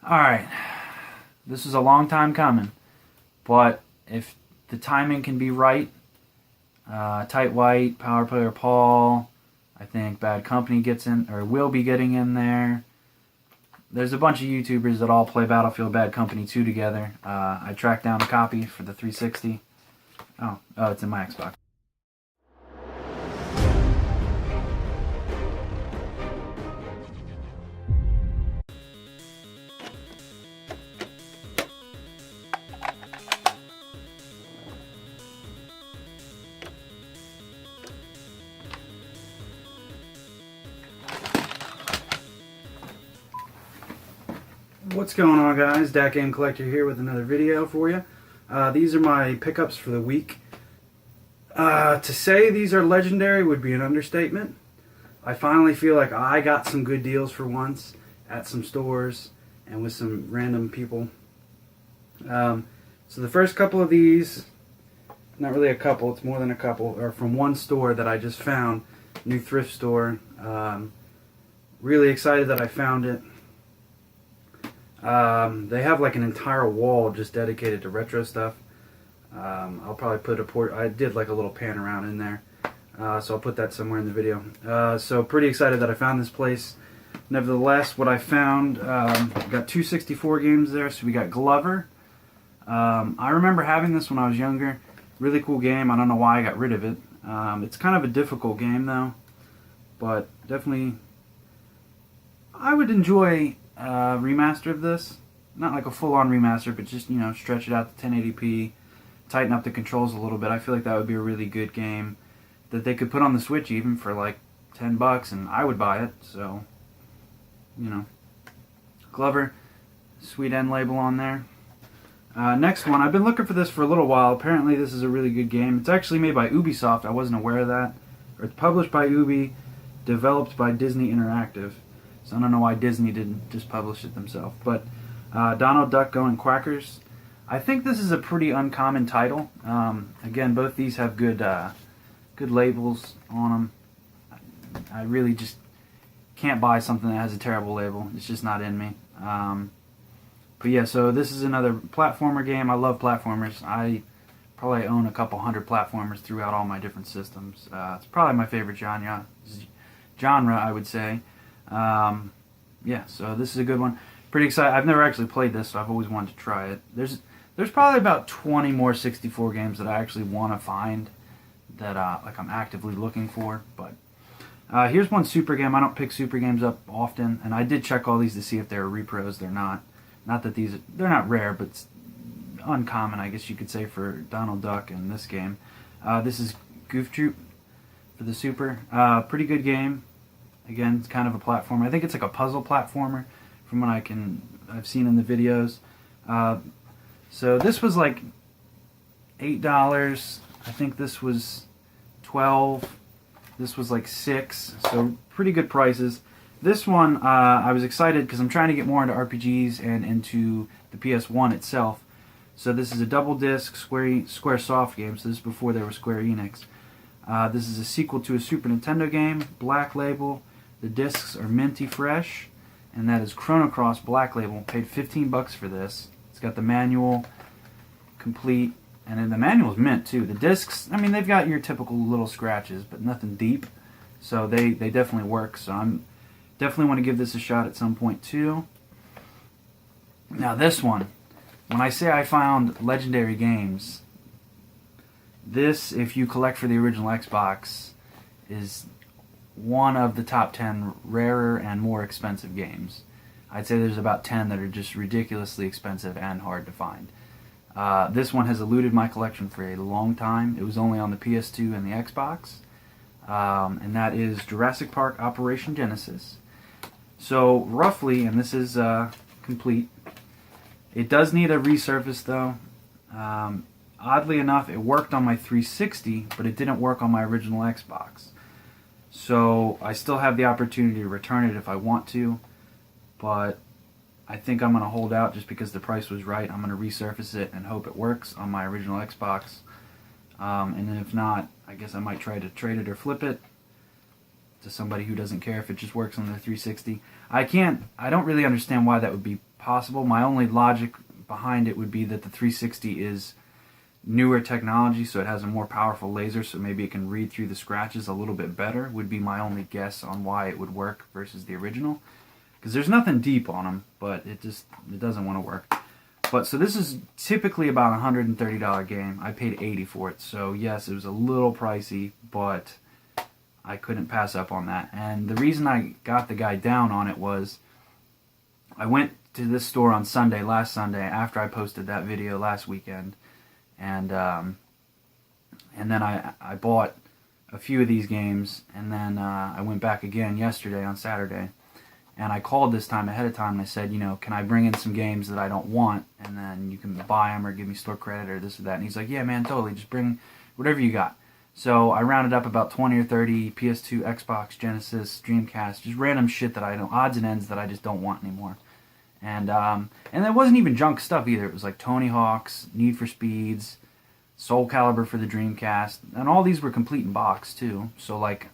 Alright, this is a long time coming, but if the timing can be right, Tight White, Power Player Paul, I think Bad Company gets in, or will be getting in there. There's a bunch of YouTubers that all play Battlefield Bad Company 2 together. I tracked down a copy for the 360. Oh, it's in my Xbox. What's going on, guys? Dat Game Collector here with another video for you. These are my pickups for the week. To say these are legendary would be an understatement. I finally feel like I got some good deals for once at some stores and with some random people. So the first couple of these, not really a couple, it's more than a couple, are from one store that I just found, new thrift store. Really excited that I found it. They have like an entire wall just dedicated to retro stuff. I'll probably put I did like a little pan around in there, so I'll put that somewhere in the video. So pretty excited that I found this place. Nevertheless, what I found, got 264 games there. So we got Glover. I remember having this when I was younger. Really cool game. I don't know why I got rid of it. It's kind of a difficult game though, but definitely I would enjoy remaster of this. Not like a full-on remaster, but just, you know, stretch it out to 1080p, tighten up the controls a little bit. I feel like that would be a really good game that they could put on the Switch even for like $10, and I would buy it. So, you know, Glover, sweet end label on there. Next one, I've been looking for this for a little while. Apparently this is a really good game. It's actually made by Ubisoft. I wasn't aware of that. Or it's published by Ubi, developed by Disney Interactive. So I don't know why Disney didn't just publish it themselves. But Donald Duck Going Quackers. I think this is a pretty uncommon title. Again, both these have good good labels on them. I really just can't buy something that has a terrible label. It's just not in me. But yeah, so this is another platformer game. I love platformers. I probably own a couple hundred platformers throughout all my different systems. It's probably my favorite genre, I would say. Yeah, so this is a good one. Pretty excited. I've never actually played this, so I've always wanted to try it. There's probably about 20 more 64 games that I actually want to find that like I'm actively looking for. But here's one super game. I don't pick super games up often, and I did check all these to see if they're repros. They're not. Not that they're not rare, but it's uncommon, I guess you could say, for Donald Duck in this game. This is Goof Troop for the Super. Pretty good game. Again, it's kind of a platformer. I think it's like a puzzle platformer from what I've seen in the videos. So this was like $8. I think this was $12. This was like $6. So pretty good prices. This one, I was excited because I'm trying to get more into RPGs and into the PS1 itself. So this is a double disc Squaresoft game. So this is before they were Square Enix. This is a sequel to a Super Nintendo game, Black Label. The discs are minty fresh, and that is Chrono Cross Black Label. Paid $15 for this. It's got the manual complete, and then the manual's mint too. The discs, I mean, they've got your typical little scratches, but nothing deep. So they definitely work. So I'm definitely want to give this a shot at some point too. Now this one, when I say I found legendary games, this, if you collect for the original Xbox, is one of the top 10 rarer and more expensive games. I'd say there's about 10 that are just ridiculously expensive and hard to find. This one has eluded my collection for a long time. It was only on the PS2 and the Xbox. And that is Jurassic Park Operation Genesis. So roughly, and this is complete, it does need a resurface though. Oddly enough, it worked on my 360, but it didn't work on my original Xbox. So I still have the opportunity to return it if I want to, but I think I'm going to hold out just because the price was right. I'm going to resurface it and hope it works on my original Xbox. And if not, I guess I might try to trade it or flip it to somebody who doesn't care if it just works on their 360. I don't really understand why that would be possible. My only logic behind it would be that the 360 is newer technology, so it has a more powerful laser, so maybe it can read through the scratches a little bit better, would be my only guess on why it would work versus the original. Because there's nothing deep on them, but it doesn't want to work. But so this is typically about a $130 game. I paid $80 for it, so yes, it was a little pricey, but I couldn't pass up on that. And the reason I got the guy down on it was I went to this store on Sunday, last Sunday, after I posted that video last weekend, and then I bought a few of these games, and then I went back again yesterday on Saturday, and I called this time ahead of time, and I said, you know, can I bring in some games that I don't want, and then you can buy them or give me store credit or this or that. And he's like, yeah, man, totally, just bring whatever you got. So I rounded up about 20 or 30 PS2, Xbox, Genesis, Dreamcast, just random shit that I don't, odds and ends that I just don't want anymore. And it wasn't even junk stuff either. It was like Tony Hawk's, Need for Speeds, Soul Calibur for the Dreamcast, and all these were complete in box too. So like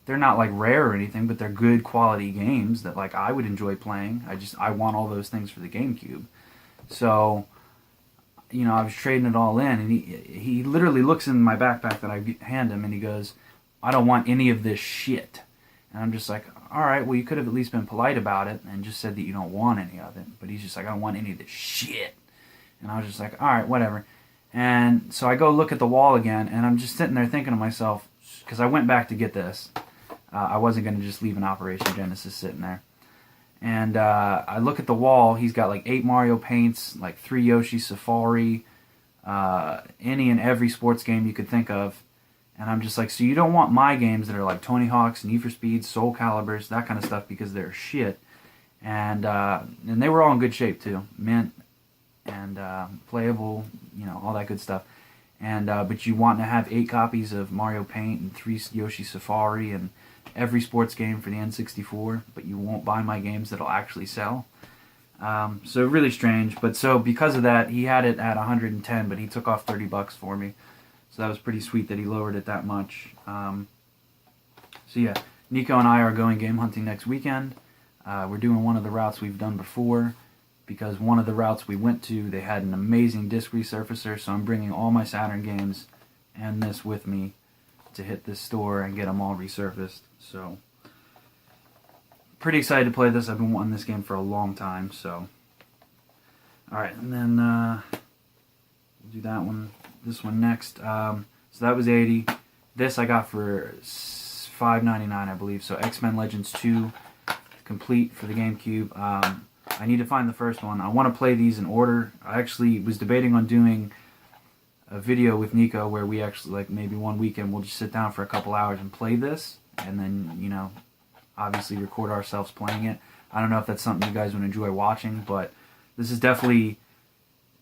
they're not like rare or anything, but they're good quality games that like I would enjoy playing. I want all those things for the GameCube. So, you know, I was trading it all in, and he literally looks in my backpack that I hand him, and he goes, I don't want any of this shit. And I'm just like, all right, well, you could have at least been polite about it and just said that you don't want any of it. But he's just like, I don't want any of this shit. And I was just like, all right, whatever. And so I go look at the wall again, and I'm just sitting there thinking to myself, because I went back to get this. I wasn't going to just leave an Operation Genesis sitting there. And I look at the wall. He's got like 8 Mario Paints, like 3 Yoshi Safari, any and every sports game you could think of. And I'm just like, so you don't want my games that are like Tony Hawk's, Need for Speed, Soul Caliburs, that kind of stuff, because they're shit. And they were all in good shape too, mint and playable, you know, all that good stuff. And but you want to have 8 copies of Mario Paint and 3 Yoshi Safari and every sports game for the N64, but you won't buy my games that'll actually sell. So really strange. But so because of that, he had it at 110, but he took off $30 for me. So that was pretty sweet that he lowered it that much. So yeah, Nico and I are going game hunting next weekend. We're doing one of the routes we've done before, because one of the routes we went to, they had an amazing disc resurfacer, so I'm bringing all my Saturn games and this with me to hit this store and get them all resurfaced. So pretty excited to play this. I've been wanting this game for a long time. So alright, and then we'll do that one. This one next. So that was 80. This I got for $5.99, I believe. So X-Men Legends 2 complete for the GameCube. I need to find the first one. I want to play these in order. I actually was debating on doing a video with Nico where we actually, like, maybe one weekend we'll just sit down for a couple hours and play this, and then, you know, obviously record ourselves playing it. I don't know if that's something you guys would enjoy watching, but this is definitely,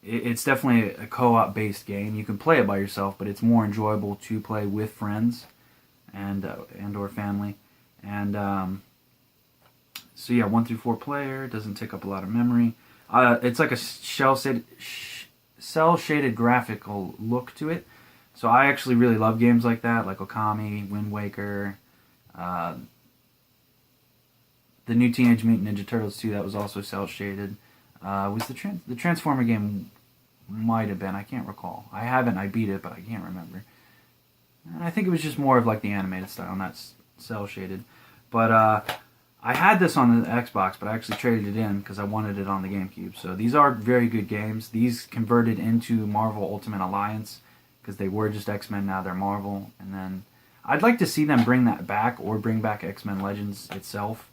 it's definitely a co-op based game. You can play it by yourself, but it's more enjoyable to play with friends and or family. And so yeah, 1 through 4 player, doesn't take up a lot of memory. It's like a cell-shaded graphical look to it. So I actually really love games like that, like Okami, Wind Waker, the new Teenage Mutant Ninja Turtles 2, that was also cell-shaded. Was the Transformer game might have been, I can't recall. I haven't, I beat it, but I can't remember. And I think it was just more of like the animated style, not cell-shaded. But I had this on the Xbox, but I actually traded it in because I wanted it on the GameCube. So these are very good games. These converted into Marvel Ultimate Alliance because they were just X-Men, now they're Marvel. And then I'd like to see them bring that back or bring back X-Men Legends itself.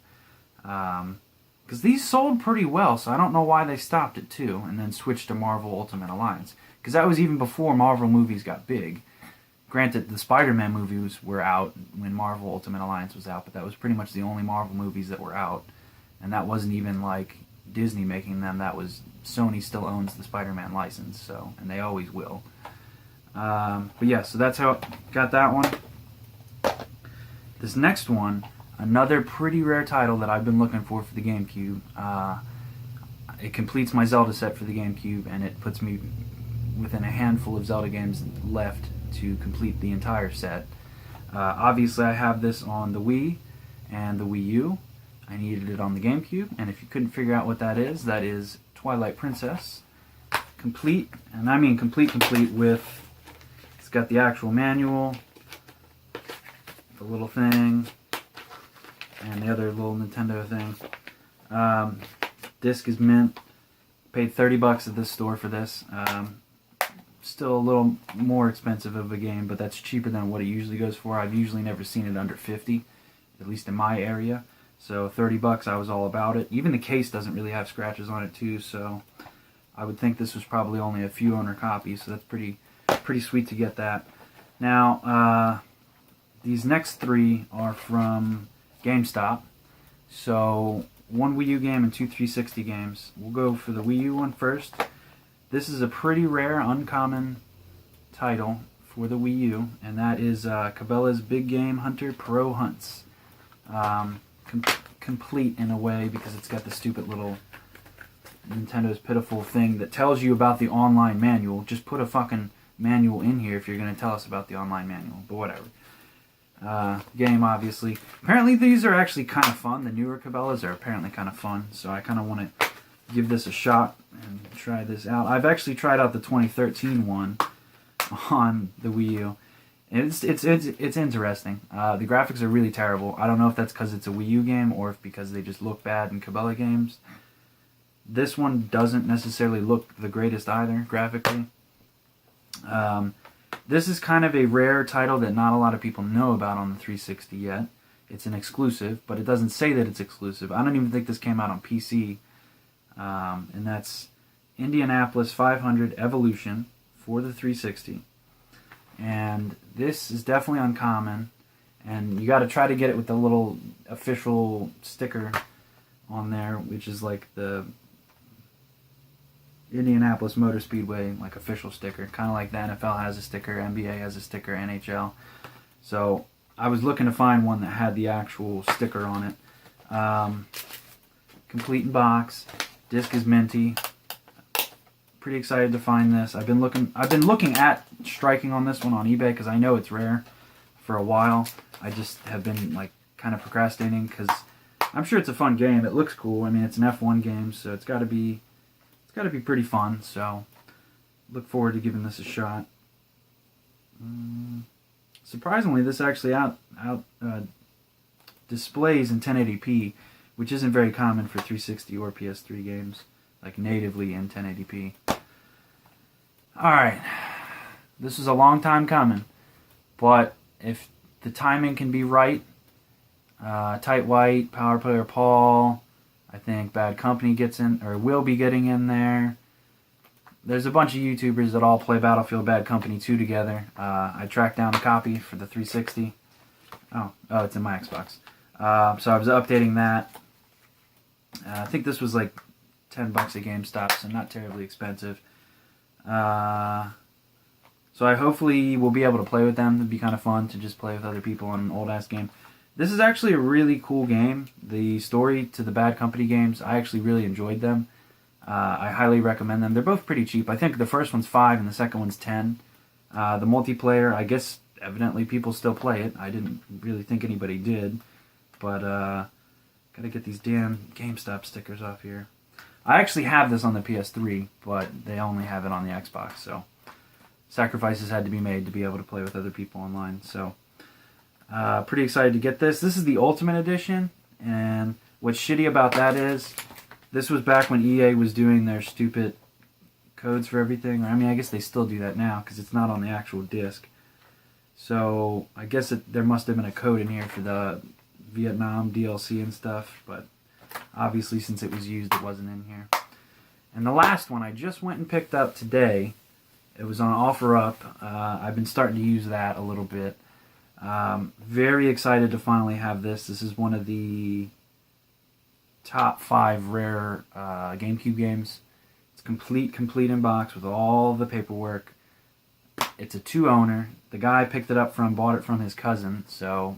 Because these sold pretty well, so I don't know why they stopped it too and then switched to Marvel Ultimate Alliance. Because that was even before Marvel movies got big. Granted, the Spider-Man movies were out when Marvel Ultimate Alliance was out, but that was pretty much the only Marvel movies that were out. And that wasn't even like Disney making them. That was Sony still owns the Spider-Man license, so, and they always will. But yeah, so that's how I got that one. This next one, another pretty rare title that I've been looking for the GameCube. It completes my Zelda set for the GameCube, and it puts me within a handful of Zelda games left to complete the entire set. Obviously I have this on the Wii and the Wii U. I needed it on the GameCube, and if you couldn't figure out what that is Twilight Princess. Complete, and I mean complete with, it's got the actual manual, the little thing, and the other little Nintendo thing. Disc is mint. Paid $30 at this store for this. Still a little more expensive of a game, but that's cheaper than what it usually goes for. I've usually never seen it under 50, at least in my area. So $30, I was all about it. Even the case doesn't really have scratches on it too, so I would think this was probably only a few owner copies, so that's pretty sweet to get that. Now, these next three are from GameStop. So, one Wii U game and two 360 games. We'll go for the Wii U one first. This is a pretty rare, uncommon title for the Wii U, and that is Cabela's Big Game Hunter Pro Hunts. Complete in a way, because it's got the stupid little Nintendo's pitiful thing that tells you about the online manual. Just put a fucking manual in here if you're going to tell us about the online manual, but whatever. Game, obviously. Apparently these are actually kind of fun. The newer Cabela's are apparently kind of fun, so I kind of want to give this a shot and try this out. I've actually tried out the 2013 one on the Wii U. It's interesting. The graphics are really terrible. I don't know if that's because it's a Wii U game or if because they just look bad in Cabela games. This one doesn't necessarily look the greatest either, graphically. This is kind of a rare title that not a lot of people know about on the 360 yet. It's an exclusive, but it doesn't say that it's exclusive. I don't even think this came out on PC. And that's Indianapolis 500 Evolution for the 360. And this is definitely uncommon, and you got to try to get it with the little official sticker on there, which is like the Indianapolis Motor Speedway like official sticker, kind of like the NFL has a sticker, NBA has a sticker, NHL. So I was looking to find one that had the actual sticker on it. Complete in box, disc is minty. Pretty excited to find this. I've been looking at striking on this one on eBay because I know it's rare for a while. I just have been like kind of procrastinating because I'm sure it's a fun game. It looks cool. I mean, it's an F1 game, so it's got to be pretty fun. So look forward to giving this a shot. Surprisingly, this actually displays in 1080p, which isn't very common for 360 or PS3 games, like natively in 1080p. Alright, this is a long time coming, but if the timing can be right, Tight White, Power Player Paul, I think Bad Company gets in, or will be getting in there. There's a bunch of YouTubers that all play Battlefield Bad Company 2 together. I tracked down a copy for the 360. Oh, it's in my Xbox. So I was updating that. I think this was like $10 at GameStop, so not terribly expensive. So I hopefully will be able to play with them. It'd be kind of fun to just play with other people on an old-ass game. This is actually a really cool game. The story to the Bad Company games, I actually really enjoyed them. I highly recommend them. They're both pretty cheap. I think the first one's $5 and the second one's $10. The multiplayer, I guess, evidently people still play it. I didn't really think anybody did. But, gotta get these damn GameStop stickers off here. I actually have this on the PS3, but they only have it on the Xbox, so sacrifices had to be made to be able to play with other people online. So, pretty excited to get this. This is the Ultimate Edition, and what's shitty about that is, this was back when EA was doing their stupid codes for everything. I mean, I guess they still do that now, because it's not on the actual disc. So, I guess there must have been a code in here for the Vietnam DLC and stuff, but obviously since it was used, it wasn't in here. And the last one I just went and picked up today. It was on OfferUp. I've been starting to use that a little bit. Very excited to finally have this. This is one of the top 5 rare GameCube games. It's complete in box with all the paperwork. It's a 2-owner. The guy I picked it up from bought it from his cousin, so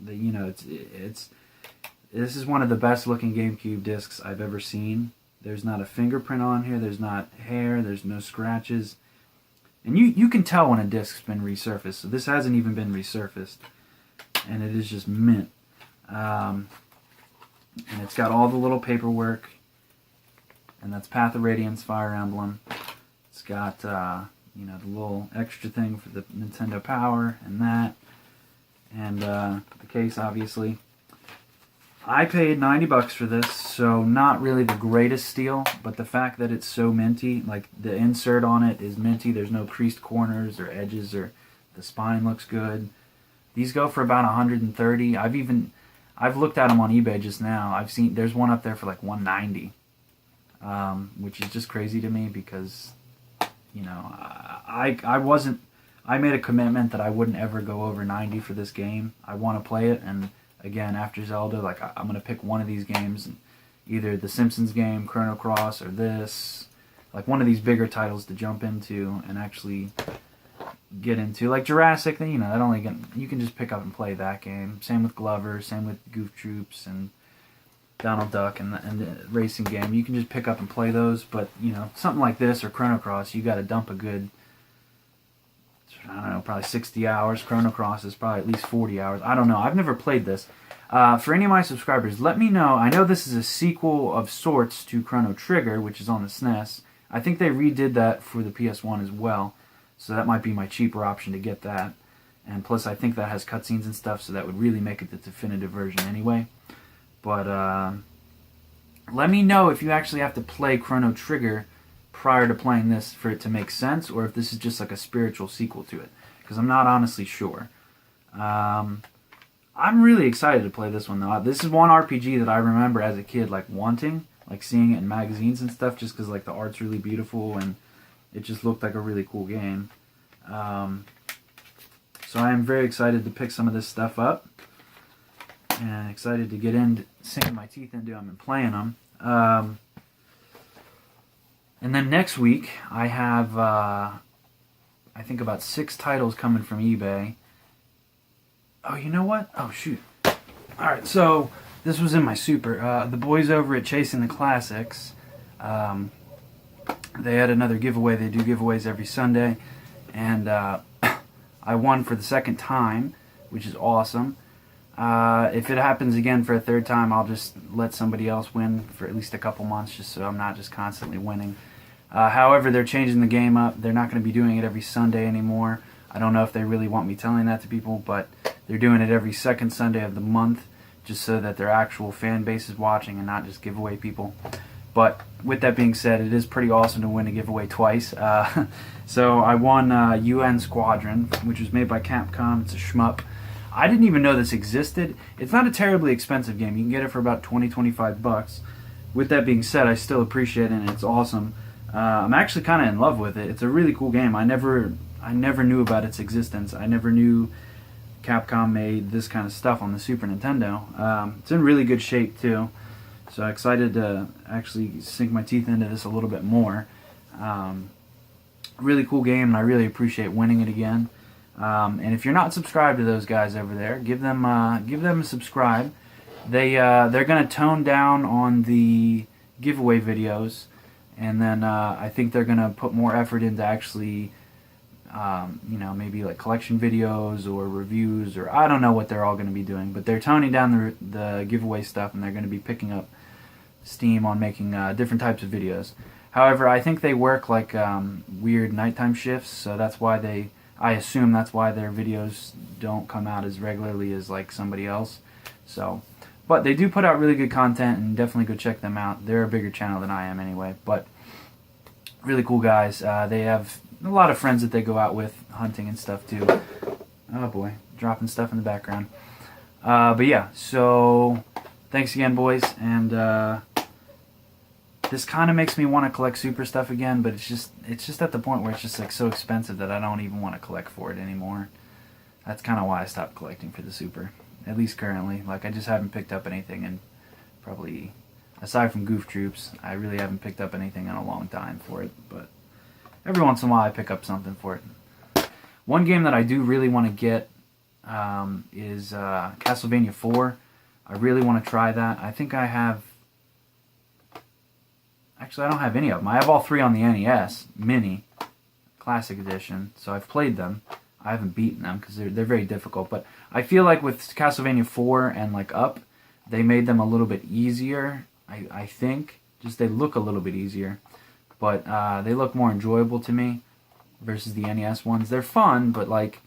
this is one of the best looking GameCube discs I've ever seen. There's not a fingerprint on here, there's not hair, there's no scratches. And you can tell when a disc's been resurfaced, so this hasn't even been resurfaced. And it is just mint. And it's got all the little paperwork. And that's Path of Radiance Fire Emblem. It's got, you know, the little extra thing for the Nintendo Power and that. And the case, obviously. I paid $90 for this, so not really the greatest steal, but the fact that it's so minty, like the insert on it is minty, there's no creased corners or edges, or the spine looks good. These go for about $130. I've looked at them on eBay just now. I've seen there's one up there for like $190, which is just crazy to me because, you know, I made a commitment that I wouldn't ever go over 90 for this game. I want to play it, and again, after Zelda, like I'm going to pick one of these games, either the Simpsons game, Chrono Cross, or this, like one of these bigger titles to jump into and actually get into. Like Jurassic, you know, you can just pick up and play that game. Same with Glover, same with Goof Troops and Donald Duck and the racing game. You can just pick up and play those, but you know, something like this or Chrono Cross, you got to dump a good, I don't know, probably 60 hours. Chrono Cross is probably at least 40 hours. I don't know. I've never played this. For any of my subscribers, let me know. I know this is a sequel of sorts to Chrono Trigger, which is on the SNES. I think they redid that for the PS1 as well, so that might be my cheaper option to get that. And plus, I think that has cutscenes and stuff, so that would really make it the definitive version anyway. But let me know if you actually have to play Chrono Trigger prior to playing this for it to make sense, or if this is just like a spiritual sequel to it, because I'm not honestly sure. I'm really excited to play this one though. This is one RPG that I remember as a kid like wanting, like seeing it in magazines and stuff, just because like the art's really beautiful and it just looked like a really cool game. So I am very excited to pick some of this stuff up and excited to get in, sinking my teeth into them and playing them. And then next week, I have, I think about 6 titles coming from eBay. Oh, you know what? Oh, shoot. Alright, so this was in my super. The boys over at Chasing the Classics, they had another giveaway. They do giveaways every Sunday. And I won for the second time, which is awesome. If it happens again for a third time, I'll just let somebody else win for at least a couple months, just so I'm not just constantly winning. However, they're changing the game up. They're not going to be doing it every Sunday anymore. I don't know if they really want me telling that to people, but they're doing it every second Sunday of the month, just so that their actual fan base is watching and not just giveaway people. But with that being said, it is pretty awesome to win a giveaway twice. So I won UN Squadron, which was made by Capcom. It's a shmup. I didn't even know this existed. It's not a terribly expensive game. You can get it for about $20-25. With that being said, I still appreciate it, and it's awesome. I'm actually kind of in love with it. It's a really cool game. I never knew about its existence. I never knew Capcom made this kind of stuff on the Super Nintendo. It's in really good shape too, so I'm excited to actually sink my teeth into this a little bit more. Really cool game, and I really appreciate winning it again. And if you're not subscribed to those guys over there, give them a subscribe. They're gonna tone down on the giveaway videos, and then I think they're gonna put more effort into actually, you know, maybe like collection videos or reviews, or I don't know what they're all gonna be doing. But they're toning down the giveaway stuff, and they're gonna be picking up steam on making different types of videos. However, I think they work like weird nighttime shifts, so that's why I assume that's why their videos don't come out as regularly as like somebody else. So, but they do put out really good content, and definitely go check them out. They're a bigger channel than I am anyway, but really cool guys. They have a lot of friends that they go out with hunting and stuff too. Oh boy, dropping stuff in the background. But yeah, so thanks again, boys, and this kind of makes me want to collect Super stuff again, but it's just at the point where it's just like so expensive that I don't even want to collect for it anymore. That's kind of why I stopped collecting for the Super, at least currently. Like, I just haven't picked up anything, and probably aside from Goof Troops, I really haven't picked up anything in a long time for it. But every once in a while, I pick up something for it. One game that I do really want to get is Castlevania 4. I really want to try that. I think I have. Actually, I don't have any of them. I have all 3 on the NES Mini Classic Edition, so I've played them. I haven't beaten them because they're very difficult. But I feel like with Castlevania 4 and like Up, they made them a little bit easier, I think. Just they look a little bit easier. But they look more enjoyable to me versus the NES ones. They're fun, but like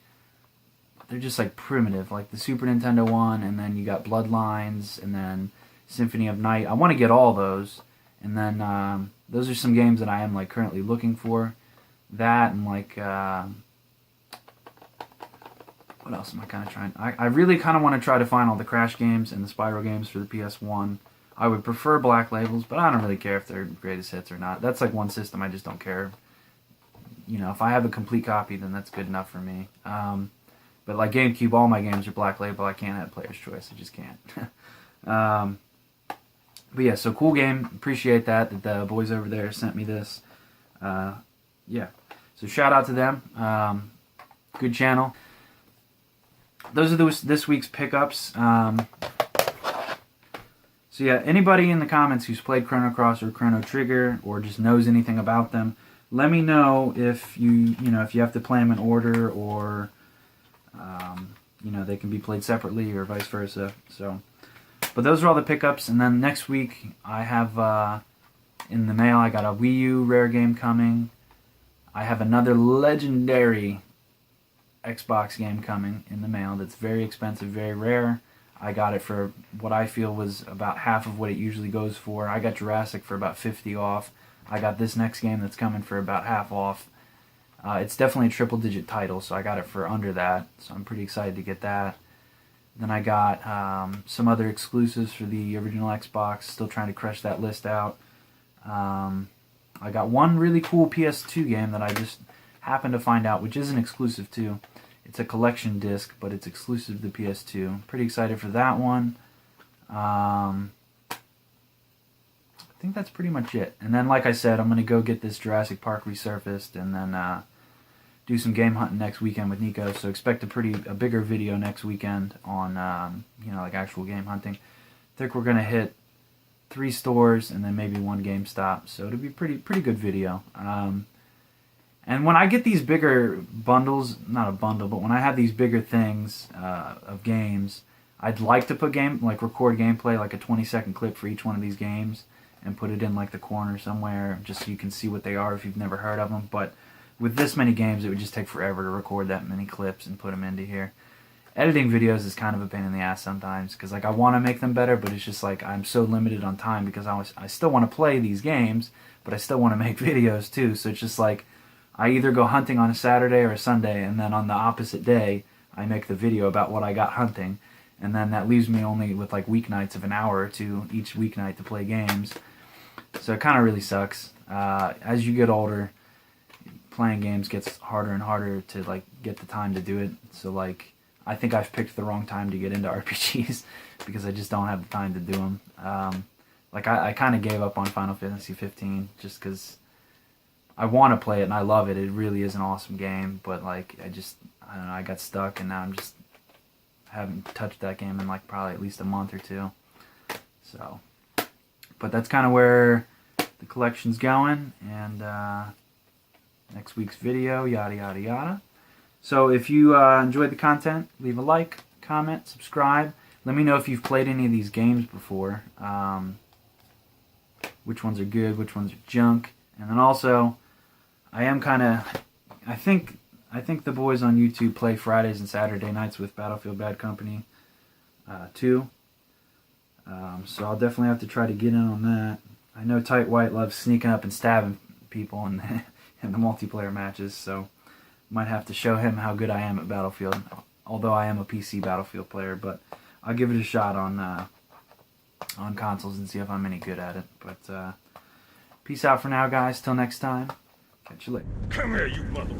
they're just like primitive. Like the Super Nintendo one, and then you got Bloodlines, and then Symphony of Night. I want to get all those. And then those are some games that I am like currently looking for. That and like what else am I kind of trying? I really kind of want to try to find all the Crash games and the Spyro games for the PS1. I would prefer Black Labels, but I don't really care if they're greatest hits or not. That's like one system I just don't care. You know, if I have a complete copy, then that's good enough for me. But like GameCube, all my games are Black Label. I can't have Player's Choice. I just can't. But yeah, so cool game. Appreciate that the boys over there sent me this. Yeah, so shout out to them. Good channel. Those are this week's pickups. So yeah, anybody in the comments who's played Chrono Cross or Chrono Trigger or just knows anything about them, let me know if you have to play them in order, or they can be played separately or vice versa. So, but those are all the pickups. And then next week I have in the mail, I got a Wii U rare game coming. I have another legendary Xbox game coming in the mail that's very expensive, very rare. I got it for what I feel was about half of what it usually goes for. I got Jurassic for about 50 off. I got this next game that's coming for about half off. It's definitely a triple-digit title, so I got it for under that. So I'm pretty excited to get that. Then I got some other exclusives for the original Xbox. Still trying to crush that list out. I got one really cool PS2 game that I just happened to find out, which isn't exclusive too. It's a collection disc, but it's exclusive to the PS2. Pretty excited for that one. I think that's pretty much it. And then, like I said, I'm going to go get this Jurassic Park resurfaced, and then do some game hunting next weekend with Nico. So expect a bigger video next weekend on like actual game hunting. I think we're going to hit 3 stores and then maybe 1 GameStop. So it'll be pretty good video. And when I get these bigger bundles, not a bundle, but when I have these bigger things of games, I'd like to put record gameplay, like a 20-second clip for each one of these games, and put it in like the corner somewhere, just so you can see what they are if you've never heard of them. But with this many games, it would just take forever to record that many clips and put them into here. Editing videos is kind of a pain in the ass sometimes, because like I want to make them better, but it's just like I'm so limited on time, because I still want to play these games, but I still want to make videos too. So it's just like I either go hunting on a Saturday or a Sunday, and then on the opposite day, I make the video about what I got hunting, and then that leaves me only with like weeknights of an hour or two each weeknight to play games. So it kind of really sucks. As you get older, playing games gets harder and harder to like get the time to do it. So like I think I've picked the wrong time to get into RPGs, because I just don't have the time to do them. Like I kind of gave up on Final Fantasy 15 just because I want to play it and I love it. It really is an awesome game, but like I don't know, I got stuck, and now I haven't touched that game in like probably at least a month or two. So, but that's kind of where the collection's going, and next week's video, yada yada yada. So if you enjoyed the content, leave a like, comment, subscribe. Let me know if you've played any of these games before. Which ones are good, which ones are junk. And then also, I think the boys on YouTube play Fridays and Saturday nights with Battlefield Bad Company 2. So I'll definitely have to try to get in on that. I know Tight White loves sneaking up and stabbing people in the multiplayer matches, so might have to show him how good I am at Battlefield. Although I am a PC Battlefield player, but I'll give it a shot on consoles and see if I'm any good at it. But peace out for now, guys. Till next time. Catch you later. Come here, you mother...